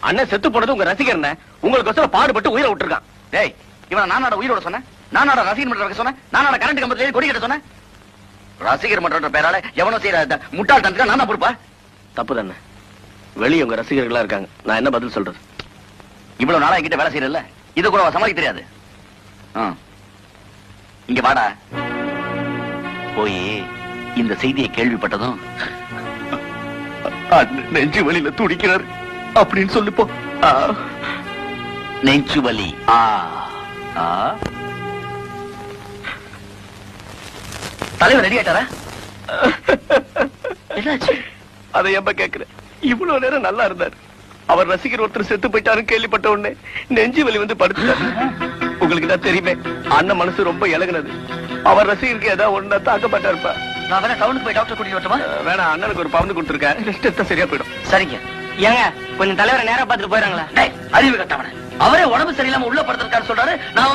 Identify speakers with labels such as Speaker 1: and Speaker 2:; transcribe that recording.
Speaker 1: அண்ணன் செத்து போனது உங்க ரசிகர் உங்களுக்கு பாடுபட்டு உயிரை விட்டுருக்கான்.
Speaker 2: டேய், இவன் நானோட உயிரோட சொன்ன, நானோட ரசிகர் மன்றம் சொன்ன, நானோட கரண்ட் கம்பத்துல கொடி கட்ட சொன்ன. ரசிகர் மன்ற பேரால எவனோ செய்யற முட்டாள் தனத்துக்கு நான் தான் பொறுப்பா?
Speaker 1: தப்பு தானே. வெளியே உங்க ரசிகர்களா இருக்காங்க, நான் என்ன பதில் சொல்றது?
Speaker 2: இவ்வளவு நாளா என்கிட்ட வேலை செய்யறல, இது கூட சமாளிக்க தெரியாது. இங்க வாடா. போய் இந்த செய்தியை கேள்விப்பட்டதும்
Speaker 1: நெஞ்சு வலியில துடிக்கிறார் அப்படின்னு சொல்லிப்போ.
Speaker 2: நெஞ்சு வலி. தலைவர் ரெடி ஆயிட்டாரா? என்னாச்சு?
Speaker 1: அதை எப்ப கேக்குறேன்? இவ்வளவு நேரம் நல்லா இருந்தார். அவர் ரசிகர் ஒருத்தர் செத்து போயிட்டாருன்னு கேள்விப்பட்ட உடனே நெஞ்சு வலி வந்து படுத்துட்டாரு. உங்களுக்கு தான் தெரியுமே, அண்ணன் மனசு ரொம்ப இலகுனது. அவர் ரசிகருக்கு ஏதாவது ஒண்ணா தாக்கப்பட்டாருப்பா.
Speaker 2: நான் வேணா டவுனுக்கு போய் டாக்டர் கூட்டிட்டு வரட்டுமா?
Speaker 1: வேணாம், அண்ணனுக்கு ஒரு பவுன் கொடுத்துருக்கேன், ரெஸ்ட் எடுத்தா சரியா போயிடும்.
Speaker 2: சரிங்க.
Speaker 3: ஏங்க கொஞ்சம் தலைவரை நேரா பார்த்துட்டு போயிறாங்களா?
Speaker 2: அறிவு கட்டவன அவரே உடம்பு சரியில்லாம உள்ள படுத்திருக்காரு சொல்றாரு. நான்